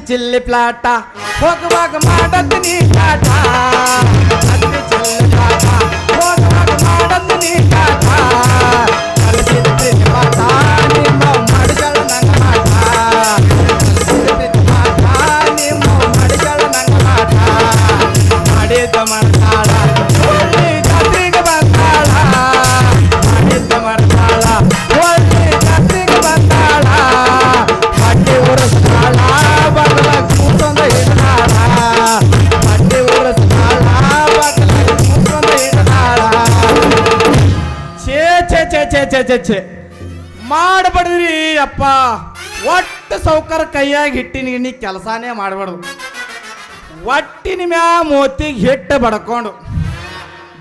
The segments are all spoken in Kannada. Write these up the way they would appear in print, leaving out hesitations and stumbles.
ಚಿಲ್ಲಿ ಪ್ಲಾಟ ಹೋಗುವಾಗ ಮಾಡತ್ ನೀ ಕಾಟ ಹತ್ತಿ ಚಿಲ್ಲಿ ಪ್ಲಾಟ ಹೋಗುವಾಗ ಮಾಡತ್ ನೀ ಕಾಟ ಕಲಿಸಿದ್ರಿ ಪಾಠ ನಿಮ್ಮ ಮಡಿಗಳ ನಂಗ ಮಾಟ ಕಲಿಸಿದ್ರಿ ಪಾಠ ನಿಮ್ಮ ಮಡಿಗಳ ನಂಗ ಮಾಟ ಮಾಡಿದ್ದ ಮಾಡ್ತಾಳ ಒಳ್ಳೆ ಜಾತ್ರೆಗೆ ಬಂದಾಳ ಮಾಡಿದ್ದ ಮಾಡ್ತಾಳ ಒಳ್ಳೆ ಜಾತ್ರೆಗೆ ಬಂದಾಳ ಬಟ್ಟೆ ಉರಿಸ್ತಾಳ ಬಗಲ ಕೂತೊಂದ ಹಿಡ್ದಾಳ ಬಟ್ಟೆ ಉರಿಸ್ತಾಳ ಬಗಲ ಕೂತೊಂದ ಹಿಡ್ದಾಳ ಛೇ ಛೇ ಛೇ ಛೇ ಛೇ ಛೇ ಛೇ ಮಾಡಬಾರ್ದ್ರಿ ಅಪ್ಪ ಒಟ್ಟು ಸೌಕರ್ ಕೈಯಾಗ ಹಿಟ್ಟಿನ ಗಿಣ್ಣಿ ಕೆಲಸನೇ ಮಾಡಬಾರ್ದು ಒಟ್ಟಿನ ಮ್ಯಾ ಮೋತಿಗೆ ಹಿಟ್ಟು ಬಡ್ಕೊಂಡು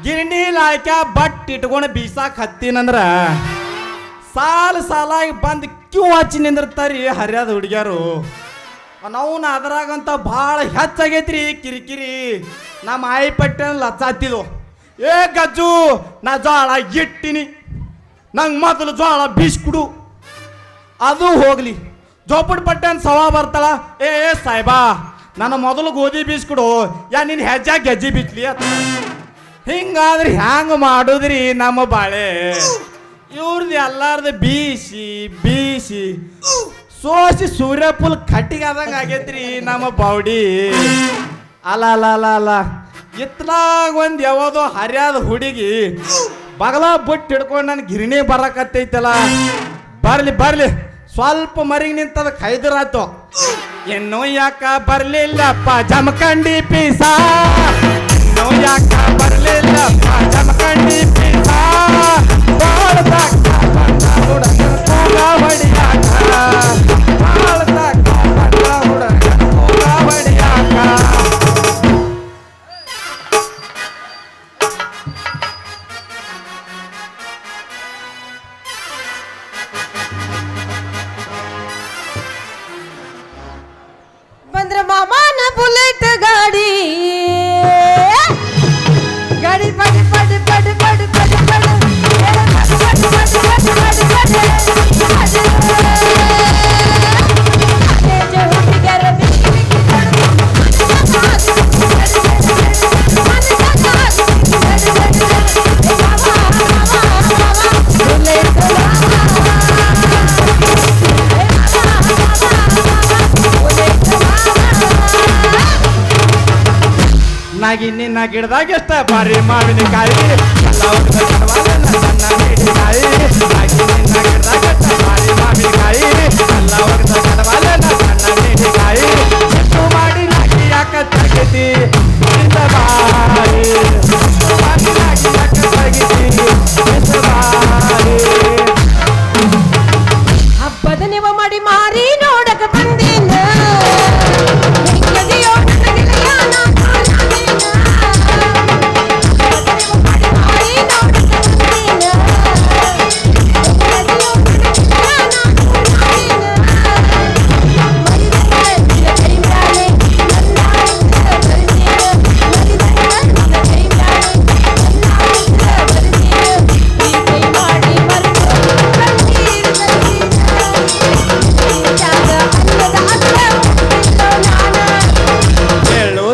ಗಿರಣಿ ಲಾಯ್ಕ ಬಟ್ ಇಟ್ಕೊಂಡು ಬೀಸಾಕ್ ಹತ್ತಿನಂದ್ರ ಸಾಲಾಗಿ ಬಂದು ಕ್ಯೂ ಹಚ್ಚಿ ನಿಂದಿರ್ತಾರಿ ಹರಿಯಾದ ಹುಡುಗಿಯರು ನಾವು ಅದ್ರಾಗಂತ ಭಾಳ ಹೆಚ್ಚಾಗೈತ್ರಿ ಕಿರಿಕಿರಿ ನಮ್ಮ ಆಯಿ ಪಟ್ಟೆ ಲಚ್ಚಾತಿದ್ವು ಏ ಗಜ್ಜು ನಾ ಜೋಳ ಇಟ್ಟಿನಿ ನಂಗೆ ಮೊದಲು ಜೋಳ ಬೀಸ್ಕೊಡು ಅದು ಹೋಗ್ಲಿ ಜೋಪಡ್ ಪಟ್ಟೆನ್ ಸವಾ ಬರ್ತಾಳ ಏ ಸಾಯ್ಬಾ ನನ್ನ ಮೊದಲು ಗೋಧಿ ಬೀಸ್ಕೊಡು ಯಾ ನಿನ್ನ ಹೆಜ್ಜಾಗ ಗೆಜ್ಜಿ ಬಿತ್ಲಿ ಅಂತ ಹಿಂಗಾದ್ರೆ ಹ್ಯಾಂಗ ಮಾಡುದ್ರಿ ನಮ್ಮ ಬಾಳೆ ಇವ್ರದ್ದು ಎಲ್ಲಾರ್ದು ಬೀಸಿ ಸೋಸಿ ಸೂರ್ಯಪುಲ್ ಕಟ್ಟಿಗಾದಂಗ ಆಗೈತ್ರಿ ನಮ್ಮ ಬಾವಡಿ ಅಲ್ಲ ಇತ್ಲಾಗ ಒಂದು ಯಾವ್ದೋ ಹರಿಯಾದ ಹುಡುಗಿ ಬಗಲ ಬುಟ್ಟು ಹಿಡ್ಕೊಂಡು ನನ್ನ ಗಿರಣಿ ಬರಕತ್ತೈತಲ್ಲ ಬರ್ಲಿ ಸ್ವಲ್ಪ ಮರಿಗೆ ನಿಂತದ ಖೈದರಾತು ಇನ್ನೂ ಯಾಕ ಬರ್ಲಿಲ್ಲಪ್ಪ ಜಮಖಂಡಿ ಪೀಸ ಇನ್ನೂ ಯಾಕ ಬರ್ಲಿಲ್ಲಪ್ಪ ಜಮಖಂಡಿ ಪೀಸ ಬಂದ್ರ ಮಾಮನ ಬುಲೆಟ್ ಗಾಡಿ ಪಡಿ ಪಡಿ ಪಡಿ ಪಡಿ ಪಡಿ ಪಡಿ ನಾಗಿ ನಿನ್ನ ಗಿಡದಾಗ ಎಷ್ಟ ಬಾರಿ ಮಾವಿನಕಾಯಿ ಸಣ್ಣ ಹಿಡಿಕಾಯಿ ನಾಗಿ ನಿನ್ನ ಗಿಡದಾಗ ಎಷ್ಟ ಬಾರಿ ಮಾವಿನಕಾಯಿ ಎಲ್ಲ ಒಗದ ಕಡವಾಲೆ ಸಣ್ಣ ಹಿಡಿಕಾಯಿ ಎಷ್ಟು ಮಾಡಿ ನಾಗಿ ಯಾಕ ತಗತಿ ಬಾರಿ ನಾಗಿ ಯಾಕ ತಗತಿ ಬಾರಿ ಹಬ್ಬದ ನೀವು ಮಾಡಿ ಮಾರಿ ನೋಡಕ ಬಂದೇನ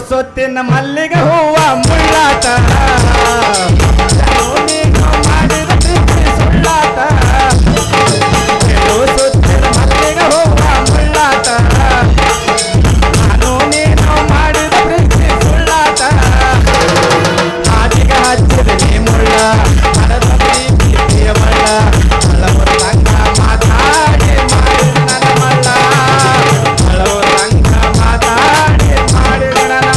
ಸೊತ್ತಿನ ಮಲ್ಲಿಗೆ ಹೂವ ಮುಳ್ಳಾಟ ಮಾಡಿದ ಪ್ರೀತಿ ಸುಳ್ಳಾಟ ಸೊತ್ತಿನ ಮಲ್ಲಿಗೆ ಹೂವ ಮುಳ್ಳಾಟ ನಾನು ನೀನು ಮಾಡಿದ ಪ್ರೀತಿ ಸುಳ್ಳಾಟ ಆದಿಗ ಹಚ್ಚಿದ ನೀ ಮುಳ್ಳ ಮರದ ಪ್ರೀತಿಯ ಮಳ್ಳ ಹಲವರು ಸಂಘ ಮಾತಾಡಿ ಮಾಡಿದ ನನ್ನ ಮಳ್ಳ ಹಲವರು ಸಂಘ ಮಾತಾಡಿ ಮಾಡಿದ ನನ್ನ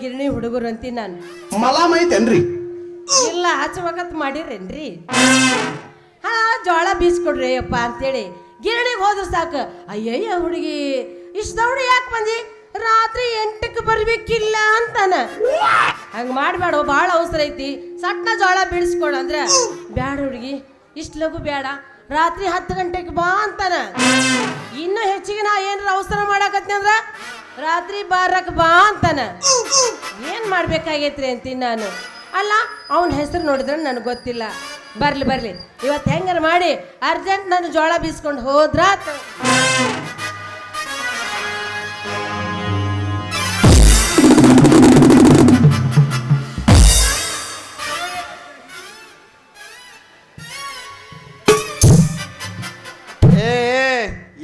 ಗಿರಣಿ ಹುಡುಗರು ಅಂತೀನಿ ನಾನು. ಮಲಾಮ್ ಐತೇನ್ರಿ? ಇಲ್ಲ ಹಚ್ಚಬೇಕಂತ ಮಾಡಿರೇನ್ರಿ? ಹಾ ಜೋಳ ಬೀಸ್ಕೊಡ್ರಿ ಅಪ್ಪ ಅಂತೇಳಿ ಗಿರಣಿಗೆ ಹೋದ್ರು ಸಾಕು. ಅಯ್ಯಯ್ಯ ಹುಡುಗಿ ಇಷ್ಟು ದೌಡಿ ಯಾಕೆ ಬಂದಿ, ರಾತ್ರಿ 8ಕ್ಕೆ ಬರ್ಬೇಕಿಲ್ಲ ಅಂತಾನ. ಹಂಗೆ ಮಾಡಬೇಡ, ಭಾಳ ಅವಸರ ಐತಿ, ಸಟ್ಟ ಜೋಳ ಬೀಳಿಸ್ಕೊಡು ಅಂದ್ರೆ ಬ್ಯಾಡ ಹುಡುಗಿ ಇಷ್ಟು ಲಘು ಬೇಡ, ರಾತ್ರಿ 10 ಗಂಟೆಗೆ ಬಾ ಅಂತಾನ. ಇನ್ನೂ ಹೆಚ್ಚಿಗೆ ನಾ ಏನಾರ ಅವಸರ ಮಾಡಾಕತ್ನಿ ಅಂದ್ರ ರಾತ್ರಿ 12ಕ್ಕೆ ಬಾ ಅಂತಾನ. ಏನು ಮಾಡ್ಬೇಕಾಗೈತ್ರಿ ಅಂತೀನಿ ನಾನು. ಅಲ್ಲ ಅವನ ಹೆಸರು ನೋಡಿದ್ರೆ ನನಗೆ ಗೊತ್ತಿಲ್ಲ. ಬರ್ಲಿ ಬರ್ಲಿ ಇವತ್ತು ಹೆಂಗಾರ ಮಾಡಿ ಅರ್ಜೆಂಟ್ ನಾನು ಜೋಳ ಬೀಸ್ಕೊಂಡು ಹೋದ್ರಾತ.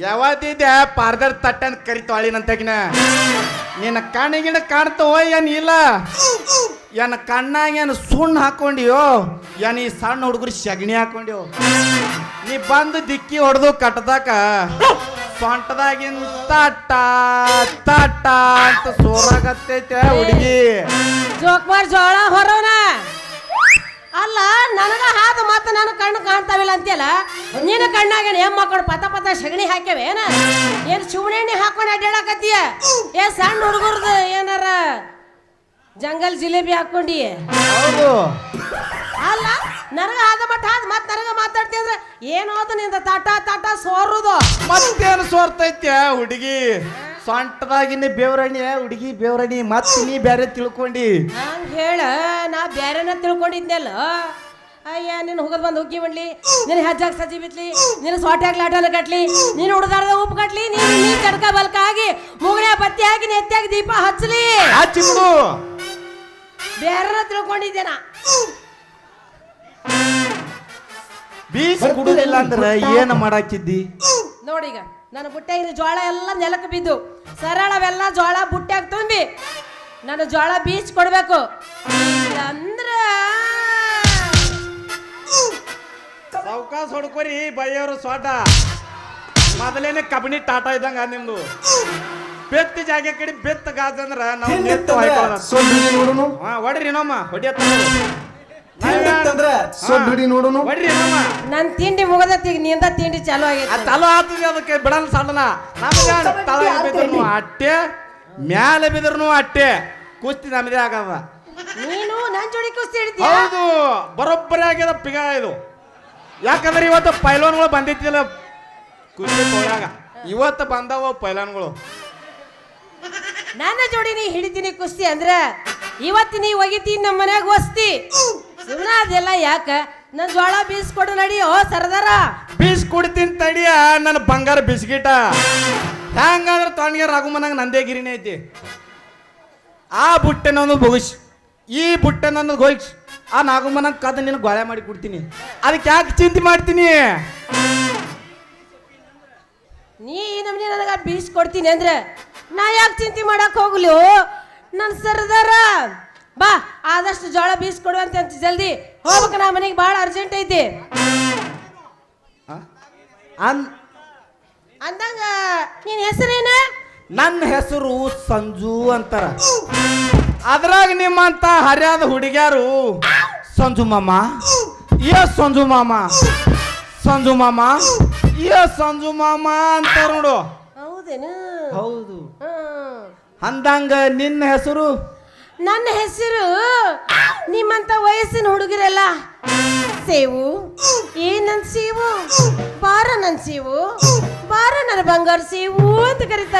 ಯಾವತ್ತಿದ್ದೆ ಪಾರ್ದರ್ ತಟ್ಟನ್ ಕರಿತಾಳಿನಂತಾಗಿನ ನಿನ್ನ ಕಣ್ಣಿಗಿನ ಕಾಣ್ತವ ಏನ್ ಇಲ್ಲ, ಏನ್ ಕಣ್ಣಾಗ ಏನು ಸುಣ್ಣ ಹಾಕೊಂಡಿಯೋ, ಏನ್ ಈ ಸಣ್ಣ ಹುಡುಗರು ಸಗಣಿ ಹಾಕೊಂಡಿಯೋ. ನೀ ಬಂದು ದಿಕ್ಕಿ ಹೊಡೆದು ಕಟ್ಟದಾಕ ಸೊಂಟದಾಗಿನ ತಟ್ಟ ತಟ್ಟ ಅಂತ ಸೋರಾಗತ್ತೈತೆ ಹುಡುಗಿ. ಜೋಕ್ಮಾರ್ ಜೋಳ ಹೊರವನ ಅಲ್ಲ ನನಗ ಹಾದ ಮತ್ತ ನನ್ನ ಕಣ್ಣು ಕಾಣ್ತಾವಿಲ್ಲ ಅಂತೀಯಲ್ಲ. ನಿನ್ನ ಕಣ್ಣಾಗೇನು ಹೆಮ್ಮಕ್ಕಳು ಪತ ಪತ ಸಗಣಿ ಹಾಕ್ಯವೇನ, ಏನು ಸುವಣೆಣ್ಣೆ ಹಾಕೊಂಡು ಅಡ್ಡಾಡಕತ್ತೀಯ? ಏ ಸಣ್ಣ ಹುಡುಗರ್ದು ಏನಾರ ಜಂಗಲ್ ಜಿಲೇಬಿ ಹಾಕೊಂಡಿ? ಹೌದು. ಅಲ್ಲ ನನಗ ಹಾದ ಮಟ್ಟ ಮತ್ತೆ ನನಗ ಮಾತಾಡ್ತಿ ಅಂದ್ರೆ ಏನು ಅದು ನಿಂದ ತಾಟ ತಾಟ ಸೋರುದು. ಮತ್ತೇನು ಸೋರ್ತೈತೆ ಹುಡುಗಿ? ಸೊಂಟದಾಗಿನ ಬೇವ್ರಣಿ ಹುಡುಗಿ ಬೇವ್ರಣಿ, ಮತ್ತೆ ನೀ ಬೇರೆ ತಿಳ್ಕೊಂಡಿ. ಹಂಗ ಹೇಳ, ನಾ ಬ್ಯಾರೆನ ತಿಳ್ಕೊಂಡಿದ್ನಲ್ಲ. ಅಯ್ಯ ನಿನ್ನ ಹೋಗದ್ ಬಂದು ಹುಗ್ಗಿ ಮಾಡ್ಲಿ, ನಿನ್ನ ಹೆಜ್ಜಾಗ ಸಜ್ಜಿ ಬಿತ್ಲಿ, ನಿನ್ನ ಸೊಟ್ಯಾಗ ಲಾಟನ ಕಟ್ಲಿ, ನೀನು ಉಡ್ದಾರದ ಉಪ್ಪು ಕಟ್ಲಿ, ನೀನು ಚಡ್ಕ ಬಲ್ಕ ಆಗಿ ಮುಗಳೆ ಬತ್ತಿ ಹಾಕಿ ನೆತ್ತಾಗ ದೀಪ ಹಚ್ಚಲಿ, ಹಚ್ಚಿ ಬಿಡು. ಬೇರೆನ ತಿಳ್ಕೊಂಡಿದ್ದೇನ. ಬೀಸ್ ಕುಡುದಿಲ್ಲ ಅಂದ್ರೆ ಏನು ಮಾಡಾಕಿದ್ದಿ? ನೋಡೀಗ ನನ್ನ ಬುಟ್ಟ್ಯಾಗಿನ ಜೋಳ ಎಲ್ಲ ನೆಲಕ್ಕೆ ಬಿದ್ದು ಸರಳವೆಲ್ಲ ಜೋಳ ಬುಟ್ಟ್ಯಾಗ ತುಂಬಿ ನಾನು ಜೋಳ ಬೀಚ್ ಕೊಡ್ಬೇಕು. ಅಂದ್ರ ಸಾವ್ಕಾಸ್ ಹೊಡ್ಕೊರಿ ಬೈಯೋರು ಸೋಟ. ಮೊದಲೇನೆ ಕಬನಿ ಟಾಟಾ ಇದ್ದಂಗ ನಿಮ್ದು. ಬೆತ್ತ ಜಾಗ ಕಡೆ ಬೆತ್ತ ಗಾಜ್ ಅಂದ್ರ ನಾವು ನೆತ್ತು ನೋಡುನು. ಹೊಡ್ರಿ ನೋಮ್ಮ ಹೊಡಿಯತ್ತ ನೋಡುನು. ಹೊಡ್ರಿ ನೋಮ್ಮ. ನನ್ ತಿಂಡಿ ಮುಗದತ್ತಿ, ನಿಂದ ತಿಂಡಿ ಚಾಲು ಆಗೈತೆ. ಚಾಲು ಆಗ್ತದೆ, ಅದಕ್ಕೆ ಬಿಡಲ್ಲ ಸಣ್ಣನ. ನಮ್ಗೆ ತಳಗ ಬಿದ್ರು ಅಟ್ಟೆ, ಮ್ಯಾಲೆ ಬಿದ್ರು ಅಟ್ಟೆ, ಕುಸ್ತಿ ನಮ್ದೇ ಆಗದ. ನೀನು ನನ್ ಜೋಡಿ ಕುಸ್ತಿ ಹಿಡಿತೀಯ? ಹೌದು, ಬರೋಬ್ಬರಿ ಆಗ್ಯದ ಪಿಗ ಇದು. ಯಾಕಂದ್ರೆ ಇವತ್ತು ಪೈಲಾನ್ಗಳು ಬಂದಿತ್ತಿಲ್ಲ ಕುಸ್ತಿ ಹೋಯಾಗ, ಇವತ್ತು ಬಂದವ ಪೈಲಾನ್ಗಳು. ನನ್ನ ಜೋಡಿ ನೀ ಹಿಡಿತೀನಿ ಕುಸ್ತಿ ಅಂದ್ರ ಇವತ್ತು ನೀ ಒಗಿತೀನಿ ನಮ್ಮ ಮನ್ಯಾಗ ವಸ್ತಿ. ಸುಮ್ಮನೆ ಅದೆಲ್ಲ ಯಾಕ? ನನ್ ಜೋಳ ಬೀಸ್ಕೊಡು ನಡಿ. ಓ ಸರದಾರ ಬೀಸ್ ಕುಡ್ತೀನಿ ತಡಿಯ ನನ್ನ ಬಂಗಾರ ಬಿಸ್ಕಿಟ. ಹೆಂಗಂದ್ರೆ ತೊಂಡಿಗೆ ರಘುಮನಂಗ ನಂದೇ ಗಿರಿನೇ ಐತಿ. ಆ ಬುಟ್ಟೆನೊಂದು ಬೊಗಿಸ್, ಈ ಬುಟ್ಟೆನೊಂದು ಗೋಯ್ಸ್, ಆ ನಾಗಮ್ಮನಂಗೆ ಕದ ನಿನ್ನ ಗೊಳೆ ಮಾಡಿ ಕೊಡ್ತೀನಿ. ಅದಕ್ಕೆ ಯಾಕೆ ಚಿಂತೆ ಮಾಡ್ತೀನಿ? ನೀ ನಮ್ನಿ ನನಗ ಬೀಸ್ಕೊಡ್ತೀನಿ ಅಂದ್ರೆ ನಾ ಯಾಕೆ ಚಿಂತೆ ಮಾಡಕ್ ಹೋಗ್ಲು? ನನ್ ಸರದಾರ ಬಾ, ಆದಷ್ಟು ಜೋಳ ಬೀಸ್ಕೊಡುವಂತ ಜಲ್ದಿ ಹೋಗ್ಬೇಕು. ನಾ ಮನೆಗೆ ಭಾಳ ಅರ್ಜೆಂಟ್ ಐತಿ ಅಂದಂಗ. ನಿನ್ ಹೆಸರೇನ? ನನ್ನ ಹೆಸರು ಸಂಜು ಅಂತಾರ. ಅದ್ರಾಗ ನಿಮ್ಮಂತ ಹರ್ಯಾದ ಹುಡುಗ್ಯಾರು ಸಂಜು ಮಾಮ, ಸಂಜು ಮಾಮ, ಸಂಜು ಮಾಮ, ಸಂಜು ಮಾಮ ಅಂತಾರ ನೋಡು. ಹೌದೇನು? ಹೌದು. ಅಂದಂಗ ನಿನ್ನ ಹೆಸರು? ನನ್ನ ಹೆಸರು ನಿಮ್ಮಂತ ವಯಸ್ಸಿನ ಹುಡುಗರೆಲ್ಲ ಸೇವು. ಏನನ್ ಸೇವು? ಬಾರ ನನ್ ಸೇವು, ಬಾರ ನನ್ನ ಬಂಗಾರ ಸೇವು ಅಂತ ಕರೀತಾರೆ.